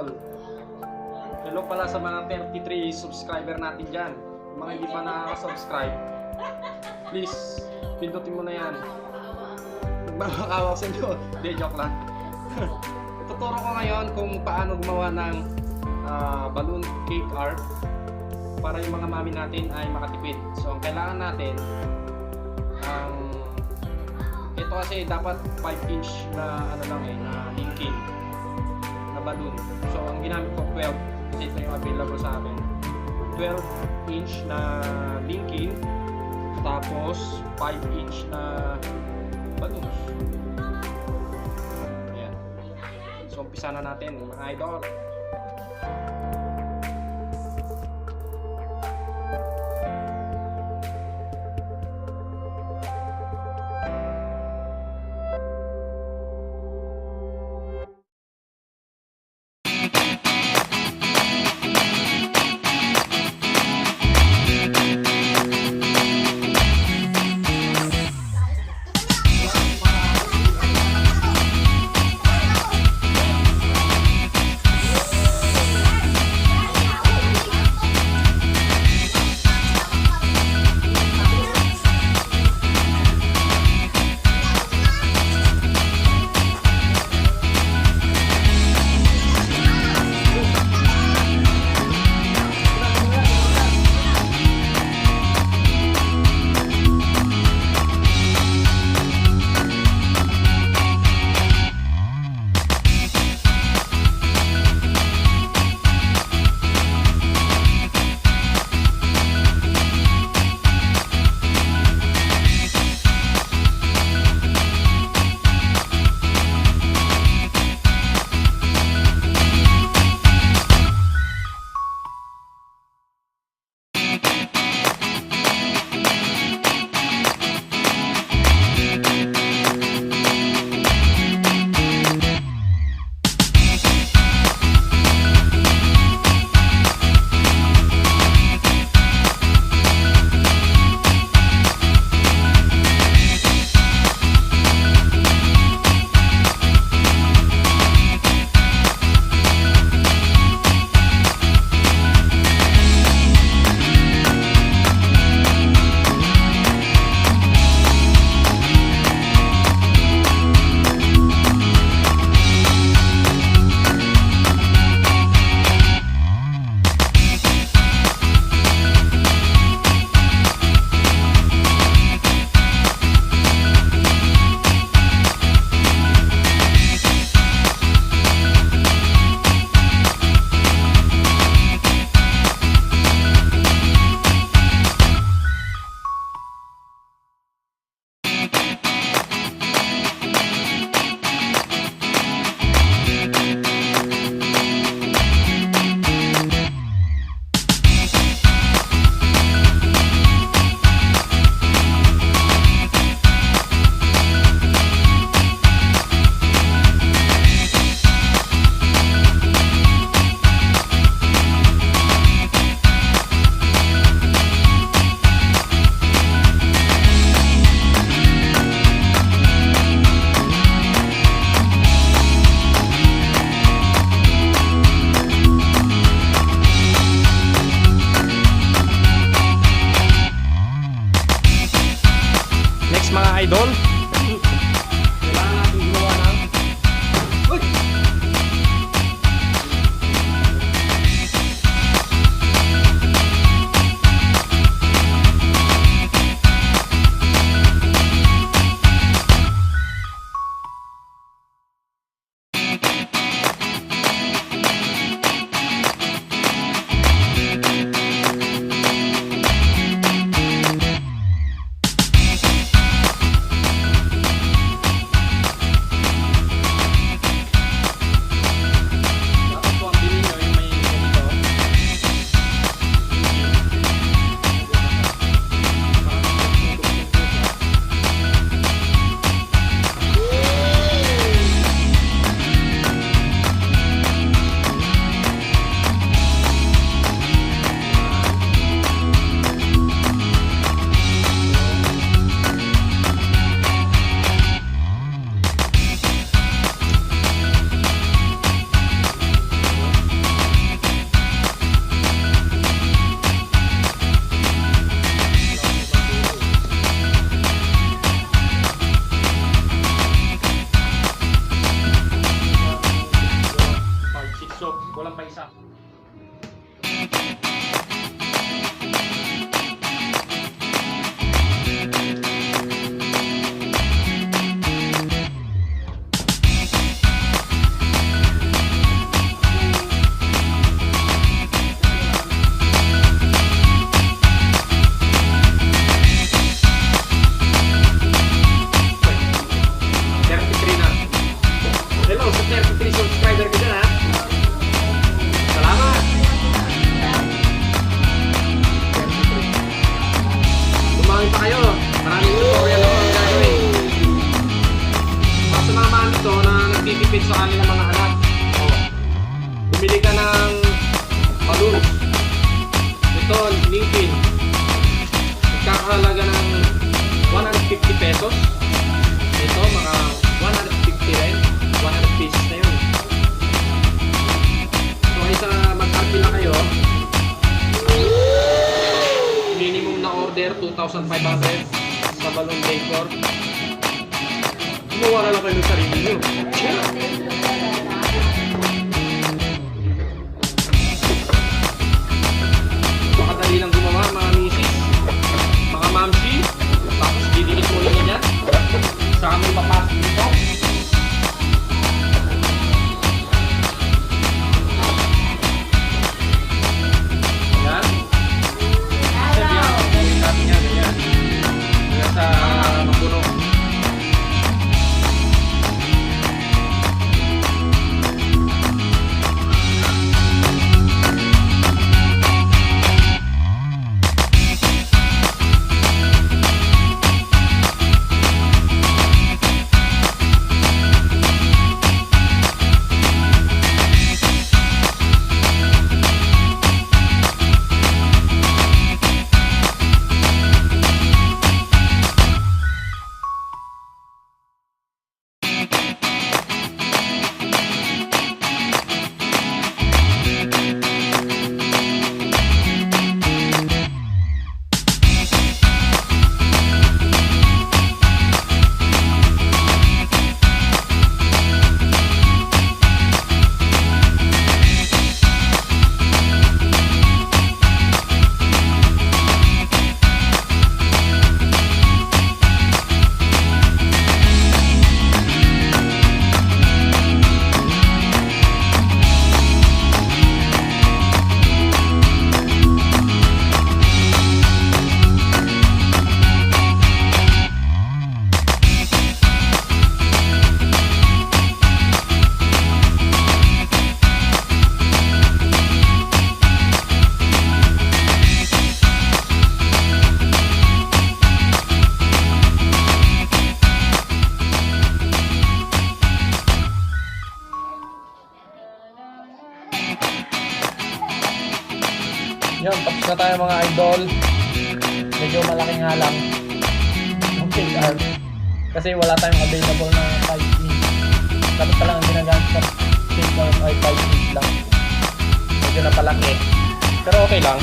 idol. Hello pala sa mga 33 subscriber natin dyan. Mga hindi pa nakaka-subscribe, please, pindutin mo na yan. Nagmamakawa sa inyo. Hindi, joke lang. Ituturo ko ngayon kung paano gumawa ng balloon cake art para yung mga mami natin ay makatipid. So, ang kailangan natin, ito kasi dapat 5-inch na ano lang na linking na balloon. So, ang ginamit ko 12 kasi ito yung available sa amin. 12-inch na linking, tapos 5-inch na balloons. Ayan. So, umpisa na natin mga idol. Mga idol, kailangan natin gumawa ng makatipid sa kanilang mga anak. Oh. Bumili ka ng balloons. Ito, lingpin. Magkakahalaga ng 150 pesos. Ito, mga 150 rin. 100 pieces na yun. So, isa mag-arti na kayo. Minimum na order, 2,500 sa balloon decor. Gumawa na lang kayo ng sarili nyo. Makadali lang gumawa, mga misis, mga mamsi. Tapos didikit mo lang yan. Saka may papasok dito. Yan. Sabi yan, gawin natin yan. Yan. Yan sa mapuno. Yan, tapos na tayo mga idol. Medyo malaki nga lang ang PR kasi wala tayong available na 5 inch. Dapat pa lang ang ginagamit sa PR ay 5 inch lang. Medyo napalaki pero okay lang.